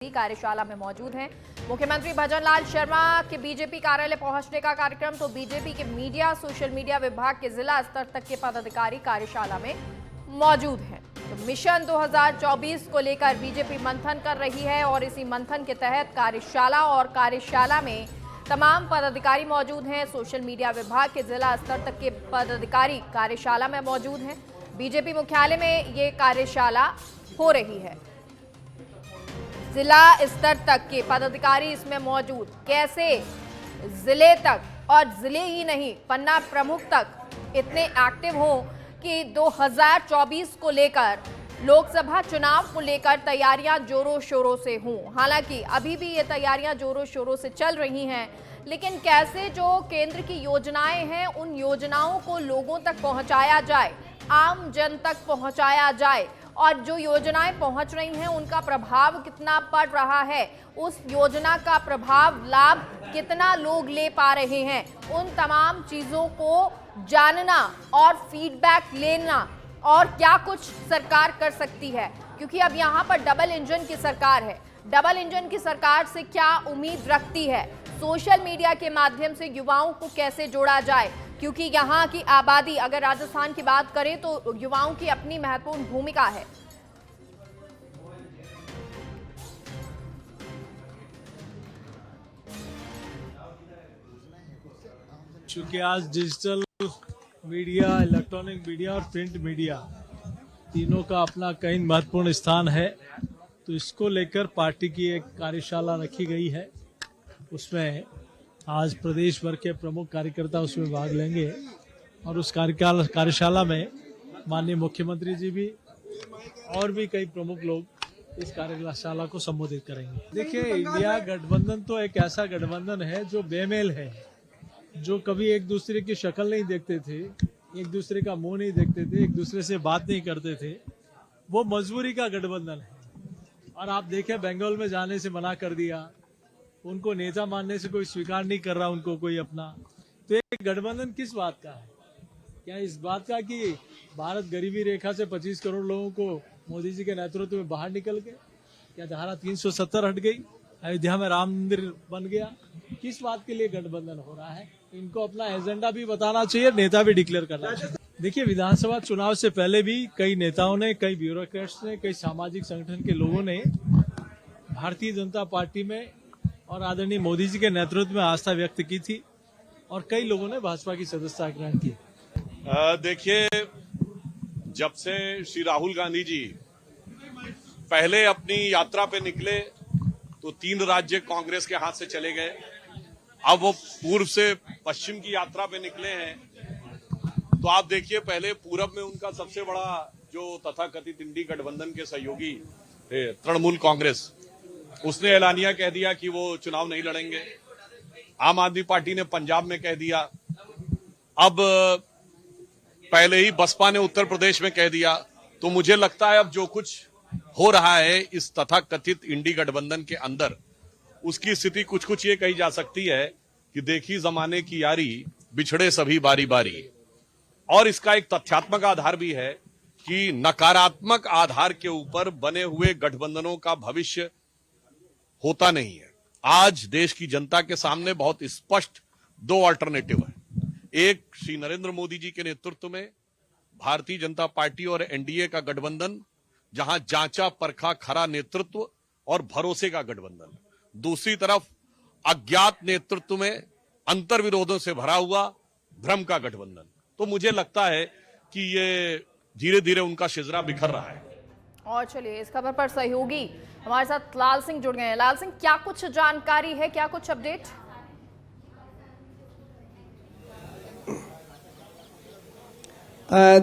कार्यशाला में मौजूद हैं मुख्यमंत्री भजनलाल शर्मा के बीजेपी कार्यालय पहुंचने का कार्यक्रम। तो बीजेपी के मीडिया सोशल मीडिया विभाग के जिला स्तर तक के पदाधिकारी कार्यशाला में मौजूद हैं। तो मिशन 2024 को लेकर बीजेपी मंथन कर रही है और इसी मंथन के तहत कार्यशाला में तमाम पदाधिकारी मौजूद हैं। सोशल मीडिया विभाग के जिला स्तर तक के पदाधिकारी कार्यशाला में मौजूद हैं। बीजेपी मुख्यालय में ये कार्यशाला हो रही है। जिला स्तर तक के पदाधिकारी इसमें मौजूद, कैसे जिले तक और जिले ही नहीं पन्ना प्रमुख तक इतने एक्टिव हों कि 2024 को लेकर लोकसभा चुनाव को लेकर तैयारियां जोरों शोरों से हों। हालांकि अभी भी ये तैयारियां जोरों शोरों से चल रही हैं, लेकिन कैसे जो केंद्र की योजनाएं हैं उन योजनाओं को लोगों तक पहुंचाया जाए, आम जन तक पहुंचाया जाए और जो योजनाएं पहुंच रही हैं उनका प्रभाव कितना पड़ रहा है, उस योजना का प्रभाव लाभ कितना लोग ले पा रहे हैं, उन तमाम चीज़ों को जानना और फीडबैक लेना और क्या कुछ सरकार कर सकती है। क्योंकि अब यहाँ पर डबल इंजन की सरकार है। डबल इंजन की सरकार से क्या उम्मीद रखती है, सोशल मीडिया के माध्यम से युवाओं को कैसे जोड़ा जाए, क्योंकि यहाँ की आबादी, अगर राजस्थान की बात करें तो युवाओं की अपनी महत्वपूर्ण भूमिका है। चूंकि आज डिजिटल मीडिया, इलेक्ट्रॉनिक मीडिया और प्रिंट मीडिया तीनों का अपना कई महत्वपूर्ण स्थान है, तो इसको लेकर पार्टी की एक कार्यशाला रखी गई है। उसमें आज प्रदेश भर के प्रमुख कार्यकर्ता उसमें भाग लेंगे और उस कार्यशाला में माननीय मुख्यमंत्री जी भी और भी कई प्रमुख लोग इस कार्यशाला को संबोधित करेंगे। देखिए, इंडिया गठबंधन तो एक ऐसा गठबंधन है जो बेमेल है, जो कभी एक दूसरे की शक्ल नहीं देखते थे, एक दूसरे का मुंह नहीं देखते थे, एक दूसरे से बात नहीं करते थे। वो मजबूरी का गठबंधन है। और आप देखें, बंगाल में जाने से मना कर दिया, उनको नेता मानने से कोई स्वीकार नहीं कर रहा उनको कोई अपना। तो एक गठबंधन किस बात का है? क्या इस बात का कि भारत गरीबी रेखा से 25 करोड़ लोगों को मोदी जी के नेतृत्व में बाहर निकल गए? क्या धारा 370 हट गई? अयोध्या में राम मंदिर बन गया? किस बात के लिए गठबंधन हो रहा है? इनको अपना एजेंडा भी बताना चाहिए, नेता भी डिक्लेयर करना चाहिए। देखिए, विधानसभा चुनाव से पहले भी कई नेताओं ने, कई ब्यूरोक्रेट्स ने, कई सामाजिक संगठन के लोगों ने भारतीय जनता पार्टी में और आदरणीय मोदी जी के नेतृत्व में आस्था व्यक्त की थी और कई लोगों ने भाजपा की सदस्यता ग्रहण की। देखिए, जब से श्री राहुल गांधी जी पहले अपनी यात्रा पे निकले तो 3 राज्य कांग्रेस के हाथ से चले गए। अब वो पूर्व से पश्चिम की यात्रा पे निकले हैं। तो आप देखिए, पहले पूरब में उनका सबसे बड़ा जो तथाकथित इंडी गठबंधन के सहयोगी थे तृणमूल कांग्रेस, उसने एलानिया कह दिया कि वो चुनाव नहीं लड़ेंगे। आम आदमी पार्टी ने पंजाब में कह दिया। अब पहले ही बसपा ने उत्तर प्रदेश में कह दिया। तो मुझे लगता है अब जो कुछ हो रहा है इस तथाकथित इंडी गठबंधन के अंदर, उसकी स्थिति कुछ कुछ ये कही जा सकती है कि देखी जमाने की यारी, बिछड़े सभी बारी बारी। और इसका एक तथ्यात्मक आधार भी है कि नकारात्मक आधार के ऊपर बने हुए गठबंधनों का भविष्य होता नहीं है। आज देश की जनता के सामने बहुत स्पष्ट 2 अल्टरनेटिव है। एक, श्री नरेंद्र मोदी जी के नेतृत्व में भारतीय जनता पार्टी और एनडीए का गठबंधन, जहां जांचा परखा खरा नेतृत्व और भरोसे का गठबंधन। दूसरी तरफ अज्ञात नेतृत्व में अंतर्विरोधों से भरा हुआ भ्रम का गठबंधन। तो मुझे लगता है कि ये धीरे धीरे उनका शिजरा बिखर रहा है। और चलिए, इस खबर पर सहयोगी हमारे साथ लाल सिंह जुड़ गए हैं। लाल सिंह, क्या कुछ जानकारी है, क्या कुछ अपडेट?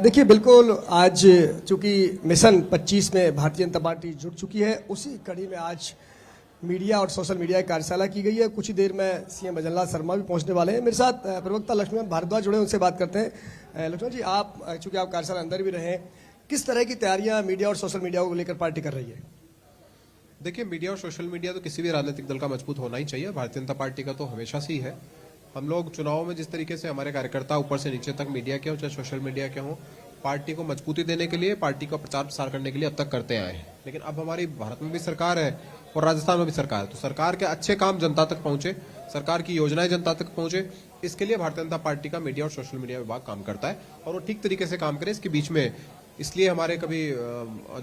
देखिए, बिल्कुल आज चूंकि मिशन 25 में भारतीय जनता पार्टी जुड़ चुकी है, उसी कड़ी में आज मीडिया और सोशल मीडिया की कार्यशाला की गई है। कुछ ही देर में सीएम भजनलाल शर्मा भी पहुंचने वाले हैं। मेरे साथ प्रवक्ता लक्ष्मण भारद्वाज जुड़े, उनसे बात करते हैं। लक्ष्मण जी, आप चूंकि आप कार्यशाला अंदर भी रहे, किस तरह की तैयारियां मीडिया और सोशल मीडिया को लेकर पार्टी कर रही है? देखिए, मीडिया और सोशल मीडिया तो किसी भी राजनीतिक दल का मजबूत होना ही चाहिए। भारतीय जनता पार्टी का तो हमेशा से ही है। हम लोग चुनाव में जिस तरीके से हमारे कार्यकर्ता ऊपर से नीचे तक, मीडिया के हो चाहे सोशल मीडिया के हो, पार्टी को मजबूती देने के लिए, पार्टी का प्रचार प्रसार करने के लिए अब तक करते आए हैं। लेकिन अब हमारी भारत में भी सरकार है और राजस्थान में भी सरकार है, तो सरकार के अच्छे काम जनता तक पहुंचे, सरकार की योजनाएं जनता तक पहुंचे, इसके लिए भारतीय जनता पार्टी का मीडिया और सोशल मीडिया विभाग काम करता है और वो ठीक तरीके से काम करे। इसके बीच में इसलिए हमारे कभी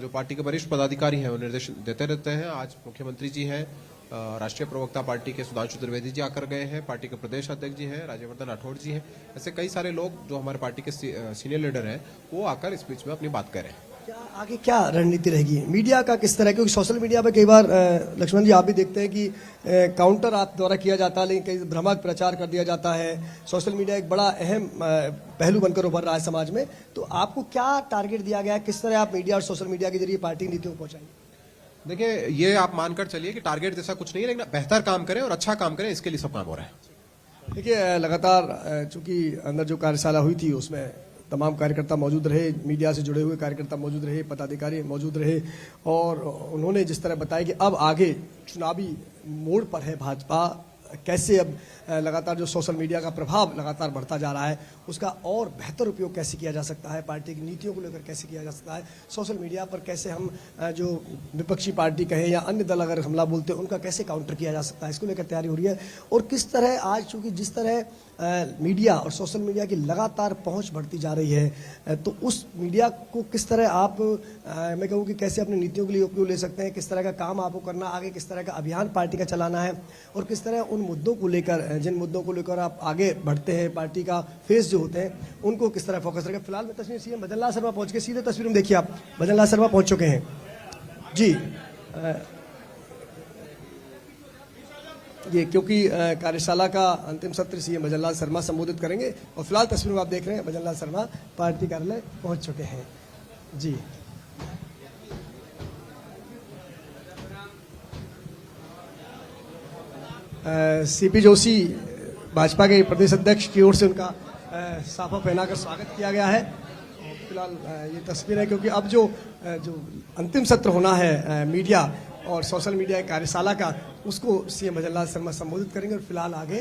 जो पार्टी के वरिष्ठ पदाधिकारी हैं वो निर्देश देते रहते हैं। आज मुख्यमंत्री जी हैं, राष्ट्रीय प्रवक्ता पार्टी के सुधांशु त्रिवेदी जी आकर गए हैं, पार्टी के प्रदेश अध्यक्ष जी हैं, राज्यवर्धन राठौड़ जी हैं, ऐसे कई सारे लोग जो हमारे पार्टी के सीनियर लीडर हैं वो आकर इस बीच में अपनी बात कह रहे हैं। क्या आगे क्या रणनीति रहेगी मीडिया का, किस तरह, क्योंकि सोशल मीडिया पे कई बार लक्ष्मण जी आप भी देखते हैं कि काउंटर आप द्वारा किया जाता है, लेकिन कई भ्रामक प्रचार कर दिया जाता है। सोशल मीडिया एक बड़ा अहम पहलू बनकर उभर रहा है समाज में, तो आपको क्या टारगेट दिया गया है, किस तरह आप मीडिया और सोशल मीडिया के जरिए पार्टी नीतियों को पहुंचाएंगे? देखिए, ये आप मानकर चलिए कि टारगेट जैसा कुछ नहीं है, लेकिन बेहतर काम करें और अच्छा काम करें, इसके लिए सब काम हो रहा है। देखिए, लगातार चूंकि अंदर जो कार्यशाला हुई थी उसमें तमाम कार्यकर्ता मौजूद रहे, मीडिया से जुड़े हुए कार्यकर्ता मौजूद रहे, पदाधिकारी मौजूद रहे, और उन्होंने जिस तरह बताया कि अब आगे चुनावी मोड़ पर है भाजपा, कैसे अब लगातार जो सोशल मीडिया का प्रभाव लगातार बढ़ता जा रहा है उसका और बेहतर उपयोग कैसे किया जा सकता है, पार्टी की नीतियों को लेकर कैसे किया जा सकता है, सोशल मीडिया पर कैसे हम जो विपक्षी पार्टी कहें या अन्य दल अगर हमला बोलते हैं उनका कैसे काउंटर किया जा सकता है, इसको लेकर तैयारी हो रही है। और किस तरह आज चूंकि जिस तरह मीडिया और सोशल मीडिया की लगातार पहुंच बढ़ती जा रही है, तो उस मीडिया को किस तरह आप मैं कहूँ कि कैसे अपनी नीतियों के लिए उपयोग ले सकते हैं, किस तरह का काम आपको करना, आगे किस तरह का अभियान पार्टी का चलाना है, और किस तरह उन मुद्दों को लेकर, जिन मुद्दों को लेकर आप आगे बढ़ते हैं, पार्टी का फेस जो होते हैं उनको किस तरह फोकस रखें। फिलहाल में तस्वीर सीएम भजन लाल शर्मा पहुंच के, सीधे तस्वीर में देखिए आप, भजन लाल शर्मा पहुंच चुके हैं जी। ये क्योंकि कार्यशाला का अंतिम सत्र सीएम भजन लाल शर्मा संबोधित करेंगे, और फिलहाल तस्वीर में आप देख रहे हैं भजन लाल शर्मा पार्टी कार्यालय पहुंच चुके हैं जी। सीपी जोशी भाजपा के प्रदेश अध्यक्ष की ओर से उनका साफा पहनाकर स्वागत किया गया है। फिलहाल ये तस्वीर है क्योंकि अब जो अंतिम सत्र होना है मीडिया और सोशल मीडिया कार्यशाला का, उसको सीएम भजन लाल शर्मा संबोधित करेंगे। और फिलहाल आगे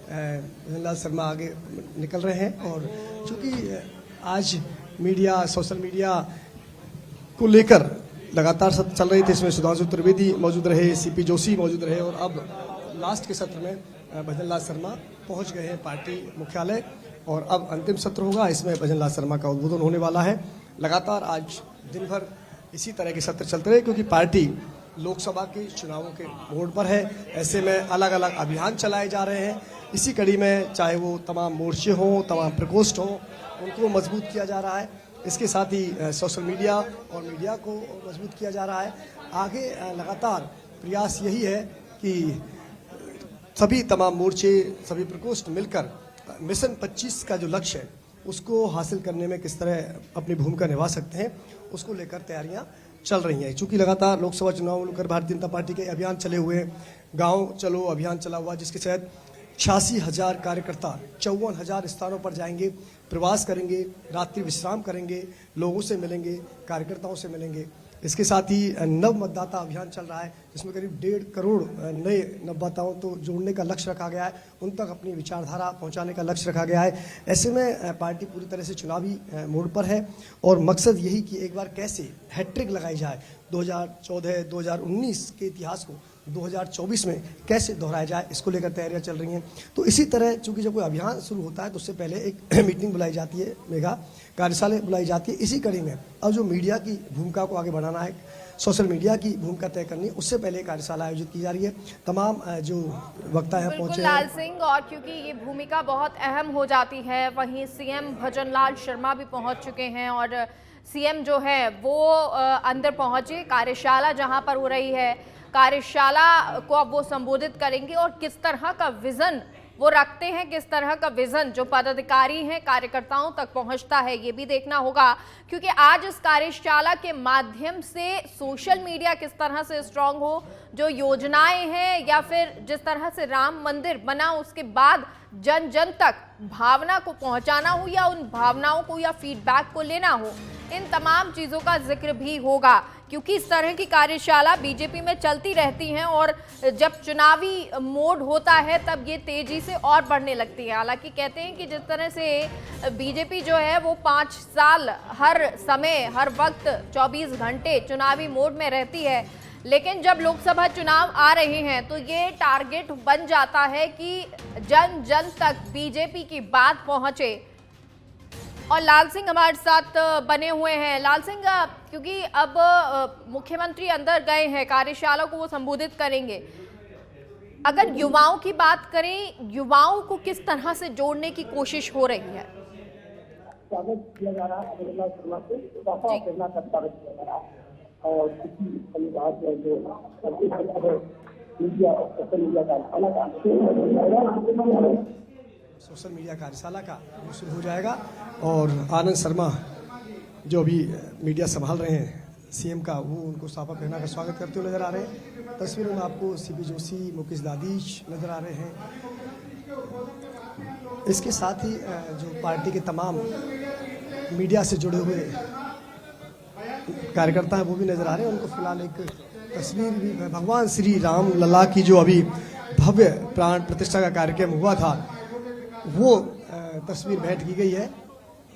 भजन लाल शर्मा आगे निकल रहे हैं, और चूंकि आज मीडिया सोशल मीडिया को लेकर लगातार सत्र चल रही थी, इसमें सुधांशु त्रिवेदी मौजूद रहे, सीपी जोशी मौजूद रहे, और अब लास्ट के सत्र में भजन लाल शर्मा पहुंच गए हैं पार्टी मुख्यालय, और अब अंतिम सत्र होगा, इसमें भजन लाल शर्मा का उद्बोधन होने वाला है। लगातार आज दिन भर इसी तरह के सत्र चलते रहे, क्योंकि पार्टी लोकसभा के चुनावों के मोड़ पर है। ऐसे में अलग अलग अभियान चलाए जा रहे हैं। इसी कड़ी में चाहे वो तमाम मोर्चे हों, तमाम प्रकोष्ठ हों, उनको मजबूत किया जा रहा है। इसके साथ ही सोशल मीडिया और मीडिया को मजबूत किया जा रहा है। आगे लगातार प्रयास यही है कि सभी तमाम मोर्चे, सभी प्रकोष्ठ मिलकर मिशन 25 का जो लक्ष्य है उसको हासिल करने में किस तरह अपनी भूमिका निभा सकते हैं, उसको लेकर तैयारियां चल रही हैं। चूंकि लगातार लोकसभा चुनाव को लेकर भारतीय जनता पार्टी के अभियान चले हुए हैं, गांव चलो अभियान चला हुआ, जिसके तहत 86,000 कार्यकर्ता 54,000 स्थानों पर जाएंगे, प्रवास करेंगे, रात्रि विश्राम करेंगे, लोगों से मिलेंगे, कार्यकर्ताओं से मिलेंगे। इसके साथ ही नव मतदाता अभियान चल रहा है, जिसमें करीब 1.5 करोड़ नए मतदाताओं को जोड़ने का लक्ष्य रखा गया है, उन तक अपनी विचारधारा पहुंचाने का लक्ष्य रखा गया है। ऐसे में पार्टी पूरी तरह से चुनावी मोड़ पर है, और मकसद यही कि एक बार कैसे हैट्रिक लगाई जाए, 2014, 2019 के इतिहास को 2024 में कैसे दोहराया जाए, इसको लेकर तैयारियां चल रही हैं। तो इसी तरह चूंकि जब कोई अभियान शुरू होता है तो उससे पहले एक मीटिंग बुलाई जाती है, मेगा कार्यशाला बुलाई जाती है। इसी कड़ी में अब जो मीडिया की भूमिका को आगे बढ़ाना है, सोशल मीडिया की भूमिका तय करनी है, उससे पहले कार्यशाला आयोजित की जा रही है। तमाम जो वक्ता यहाँ पहुंचे लाल सिंह, और क्योंकि ये भूमिका बहुत अहम हो जाती है, वहीं सीएम भजन लाल शर्मा भी पहुंच चुके हैं, और सीएम जो है वो अंदर पहुंचे, कार्यशाला जहां पर हो रही है, कार्यशाला को अब वो संबोधित करेंगे, और किस तरह का विजन वो रखते हैं, किस तरह का विजन जो पदाधिकारी हैं कार्यकर्ताओं तक पहुंचता है, ये भी देखना होगा। क्योंकि आज इस कार्यशाला के माध्यम से सोशल मीडिया किस तरह से स्ट्रांग हो, जो योजनाएं हैं या फिर जिस तरह से राम मंदिर बना उसके बाद जन जन तक भावना को पहुंचाना हो, या उन भावनाओं को या फीडबैक को लेना हो, इन तमाम चीज़ों का जिक्र भी होगा। क्योंकि इस तरह की कार्यशाला बीजेपी में चलती रहती हैं, और जब चुनावी मोड होता है तब ये तेजी से और बढ़ने लगती है। हालांकि कहते हैं कि जिस तरह से बीजेपी जो है वो 5 साल हर समय हर वक्त 24 घंटे चुनावी मोड में रहती है, लेकिन जब लोकसभा चुनाव आ रहे हैं तो ये टारगेट बन जाता है कि जन जन तक बीजेपी की बात पहुंचे। और लाल सिंह हमारे साथ बने हुए हैं। लाल सिंह, क्योंकि अब मुख्यमंत्री अंदर गए हैं, कार्यशाला को वो संबोधित करेंगे, अगर युवाओं की बात करें, युवाओं को किस तरह से जोड़ने की कोशिश हो रही है? स्वागत किया जा रहा है अभिनंदन शर्मा को, काफा प्रेरणा का स्वागत किया जा रहा है। और किसी परिवार में जो मीडिया और सोशल मीडिया कार्यशाला का वो शुरू हो जाएगा। और आनंद शर्मा जो अभी मीडिया संभाल रहे हैं सीएम का, वो उनको साफा पहना कर स्वागत करते हुए नजर आ रहे हैं। तस्वीरों में आपको सीपी जोशी, मुकेश दादीश नजर आ रहे हैं। इसके साथ ही जो पार्टी के तमाम मीडिया से जुड़े हुए कार्यकर्ता हैं वो भी नजर आ रहे हैं। उनको फिलहाल एक तस्वीर भी भगवान श्री राम लला की जो अभी भव्य प्राण प्रतिष्ठा का कार्यक्रम हुआ था, वो तस्वीर भेंट की गई है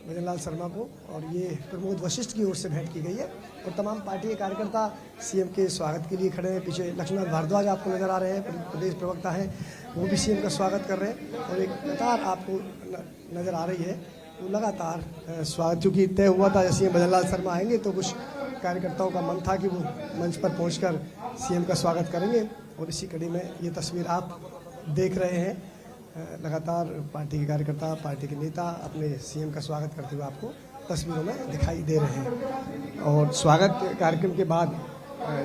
भजनलाल शर्मा को, और ये प्रमोद वशिष्ठ की ओर से भेंट की गई है। और तमाम पार्टी के कार्यकर्ता सीएम के स्वागत के लिए खड़े हैं। पीछे लक्ष्मण भारद्वाज आपको नजर आ रहे हैं, प्रदेश प्रवक्ता हैं, वो भी सीएम का स्वागत कर रहे हैं। और एक कतार आपको नजर आ रही है, वो लगातार स्वागत, चूँकि तय हुआ था सीएम भजनलाल शर्मा आएंगे तो कुछ कार्यकर्ताओं का मन था कि वो मंच पर पहुंचकर सीएम का स्वागत करेंगे। और इसी कड़ी में ये तस्वीर आप देख रहे हैं। लगातार पार्टी के कार्यकर्ता, पार्टी के नेता अपने सीएम का स्वागत करते हुए आपको तस्वीरों में दिखाई दे रहे हैं। और स्वागत कार्यक्रम के बाद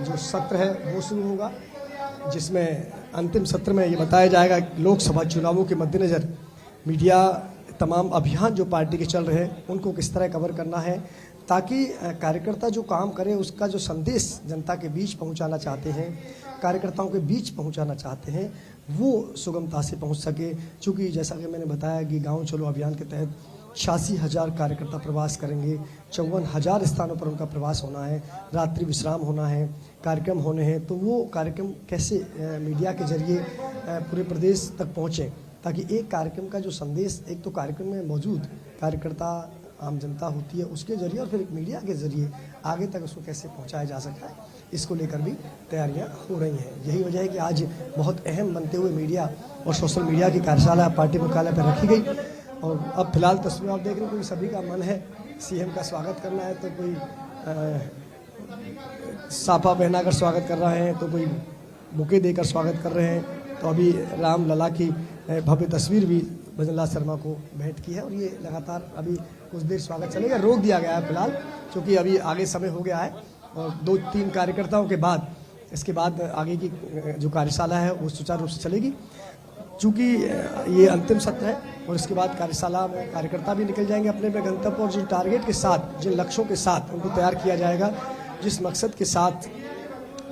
जो सत्र है वो शुरू होगा, जिसमें अंतिम सत्र में ये बताया जाएगा कि लोकसभा चुनावों के मद्देनज़र मीडिया तमाम अभियान जो पार्टी के चल रहे हैं उनको किस तरह कवर करना है, ताकि कार्यकर्ता जो काम करे उसका जो संदेश जनता के बीच पहुंचाना चाहते हैं, कार्यकर्ताओं के बीच पहुंचाना चाहते हैं, वो सुगमता से पहुंच सके। चूँकि जैसा कि मैंने बताया कि गांव चलो अभियान के तहत 86,000 कार्यकर्ता प्रवास करेंगे, 54,000 स्थानों पर उनका प्रवास होना है, रात्रि विश्राम होना है, कार्यक्रम होने हैं। तो वो कार्यक्रम कैसे मीडिया के जरिए पूरे प्रदेश तक पहुँचें, ताकि एक कार्यक्रम का जो संदेश, एक तो कार्यक्रम में मौजूद कार्यकर्ता आम जनता होती है उसके जरिए, और फिर मीडिया के जरिए आगे तक उसको कैसे पहुंचाया जा सकता है, इसको लेकर भी तैयारियां हो रही हैं। यही वजह है कि आज बहुत अहम बनते हुए मीडिया और सोशल मीडिया की कार्यशाला पार्टी मुख्यालय पर रखी गई। और अब फिलहाल तस्वीर आप देख रहे हो, कोई सभी का मन है सीएम का स्वागत करना है, तो कोई साफा पहना कर स्वागत कर रहे हैं, तो कोई बुके देकर स्वागत कर रहे हैं। तो अभी राम लला की भव्य तस्वीर भी भजनलाल शर्मा को भेंट की है। और ये लगातार अभी कुछ देर स्वागत चलेगा, रोक दिया गया है फिलहाल, क्योंकि अभी आगे समय हो गया है। और 2-3 कार्यकर्ताओं के बाद इसके बाद आगे की जो कार्यशाला है वो सुचारू रूप से चलेगी। चूँकि ये अंतिम सत्र है और इसके बाद कार्यशाला में कार्यकर्ता भी निकल जाएंगे अपने अपने गंतव्य, और जिन टारगेट के साथ, जिन लक्ष्यों के साथ उनको तैयार किया जाएगा, जिस मकसद के साथ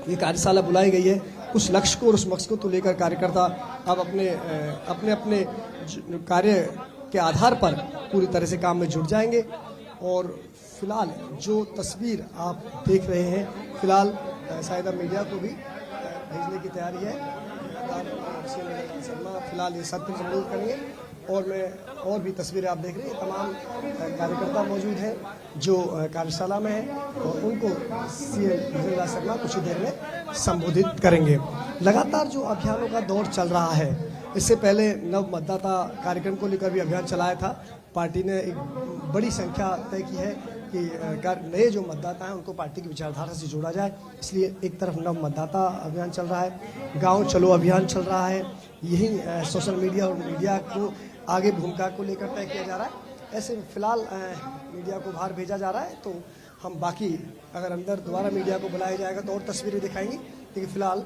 ये कार्यशाला बुलाई गई है, उस लक्ष्य को और उस मकसद को लेकर कार्यकर्ता अब अपने कार्य के आधार पर पूरी तरह से काम में जुट जाएंगे। और फिलहाल जो तस्वीर आप देख रहे हैं, फिलहाल शायद मीडिया को भी भेजने की तैयारी है। शर्मा फिलहाल ये सत्र संबोधित करेंगे। और भी तस्वीरें आप देख रहे हैं, तमाम कार्यकर्ता मौजूद हैं जो कार्यशाला में हैं, और उनको सीएम भजनलाल शर्मा कुछ ही देर में संबोधित करेंगे। लगातार जो अभियानों का दौर चल रहा है, इससे पहले नव मतदाता कार्यक्रम को लेकर भी अभियान चलाया था। पार्टी ने एक बड़ी संख्या तय की है कि नए जो मतदाता हैं उनको पार्टी की विचारधारा से जोड़ा जाए, इसलिए एक तरफ नव मतदाता अभियान चल रहा है, गांव चलो अभियान चल रहा है। यही सोशल मीडिया और मीडिया को आगे भूमिका को लेकर तय किया जा रहा है। ऐसे फिलहाल मीडिया को बाहर भेजा जा रहा है, तो हम बाकी अगर अंदर दोबारा मीडिया को बुलाया जाएगा तो और तस्वीरें दिखाएंगे, लेकिन फिलहाल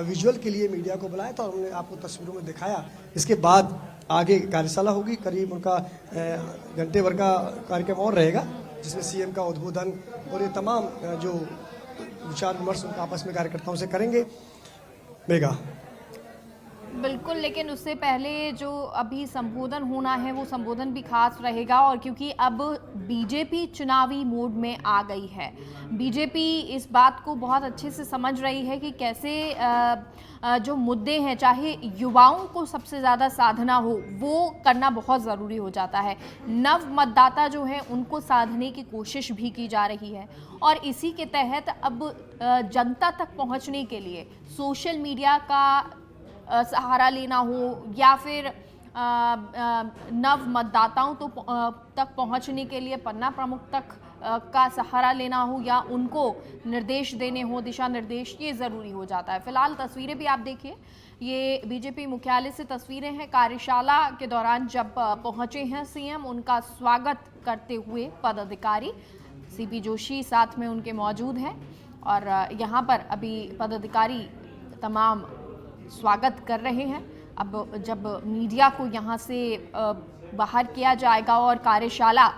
विजुअल के लिए मीडिया को बुलाया था और हमने आपको तस्वीरों में दिखाया। इसके बाद आगे कार्यशाला होगी, करीब उनका घंटे भर का कार्यक्रम और रहेगा, जिसमें सीएम का उद्बोधन और ये तमाम जो विचार विमर्श उनका आपस में कार्यकर्ताओं से करेंगे। मेगा बिल्कुल, लेकिन उससे पहले जो अभी संबोधन होना है वो संबोधन भी खास रहेगा, और क्योंकि अब बीजेपी चुनावी मोड में आ गई है। बीजेपी इस बात को बहुत अच्छे से समझ रही है कि कैसे जो मुद्दे हैं, चाहे युवाओं को सबसे ज़्यादा साधना हो, वो करना बहुत ज़रूरी हो जाता है। नव मतदाता जो हैं उनको साधने की कोशिश भी की जा रही है, और इसी के तहत अब जनता तक पहुंचने के लिए सोशल मीडिया का सहारा लेना हो, या फिर नव मतदाताओं तक पहुंचने के लिए पन्ना प्रमुख तक का सहारा लेना हो, या उनको निर्देश देने हो, दिशा निर्देश, ये ज़रूरी हो जाता है। फिलहाल तस्वीरें भी आप देखिए, ये बीजेपी मुख्यालय से तस्वीरें हैं। कार्यशाला के दौरान जब पहुंचे हैं सीएम, उनका स्वागत करते हुए पदाधिकारी, सीपी जोशी साथ में उनके मौजूद हैं, और यहाँ पर अभी पदाधिकारी तमाम स्वागत कर रहे हैं। अब जब मीडिया को यहाँ से बाहर किया जाएगा और कार्यशाला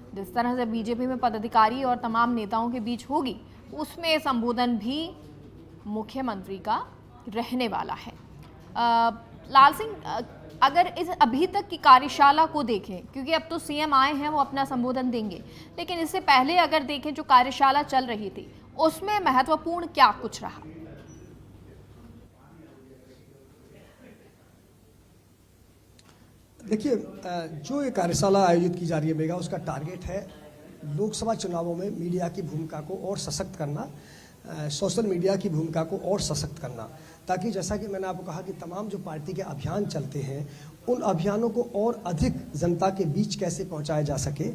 जिस तरह से बीजेपी में पदाधिकारी और तमाम नेताओं के बीच होगी, उसमें संबोधन भी मुख्यमंत्री का रहने वाला है। लाल सिंह, अगर इस अभी तक की कार्यशाला को देखें, क्योंकि अब तो सीएम आए हैं, वो अपना संबोधन देंगे, लेकिन इससे पहले अगर देखें जो कार्यशाला चल रही थी, उसमें महत्वपूर्ण क्या कुछ रहा? देखिए, जो ये कार्यशाला आयोजित की जा रही है मेगा, उसका टारगेट है लोकसभा चुनावों में मीडिया की भूमिका को और सशक्त करना, सोशल मीडिया की भूमिका को और सशक्त करना, ताकि जैसा कि मैंने आपको कहा कि तमाम जो पार्टी के अभियान चलते हैं, उन अभियानों को और अधिक जनता के बीच कैसे पहुंचाया जा सके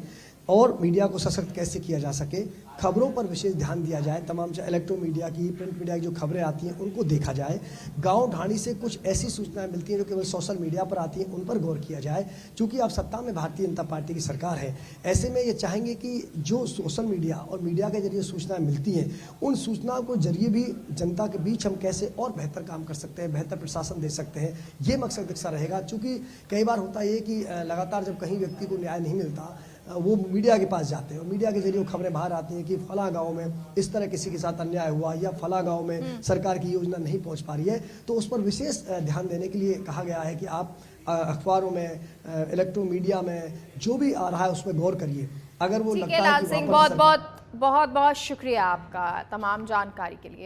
और मीडिया को सशक्त कैसे किया जा सके, खबरों पर विशेष ध्यान दिया जाए। तमाम जो इलेक्ट्रॉनिक मीडिया की, प्रिंट मीडिया की जो खबरें आती हैं उनको देखा जाए। गांव ढाणी से कुछ ऐसी सूचनाएं मिलती हैं जो केवल सोशल मीडिया पर आती हैं, उन पर गौर किया जाए। चूँकि अब सत्ता में भारतीय जनता पार्टी की सरकार है, ऐसे में ये चाहेंगे कि जो सोशल मीडिया और मीडिया के जरिए सूचनाएं मिलती हैं, उन सूचनाओं को जरिए भी जनता के बीच हम कैसे और बेहतर काम कर सकते हैं, बेहतर प्रशासन दे सकते हैं, ये मकसद दिखता रहेगा। चूँकि कई बार होता है कि लगातार जब कहीं व्यक्ति को न्याय नहीं मिलता, वो मीडिया के पास जाते हैं और मीडिया के जरिए वो खबरें बाहर आती हैं कि फला गांव में इस तरह किसी के साथ अन्याय हुआ, या फला गांव में सरकार की योजना नहीं पहुंच पा रही है। तो उस पर विशेष ध्यान देने के लिए कहा गया है कि आप अखबारों में, इलेक्ट्रॉनिक मीडिया में जो भी आ रहा है उसमें गौर करिए। अगर वो लगता है लाल सिंह, बहुत बहुत शुक्रिया आपका तमाम जानकारी के लिए।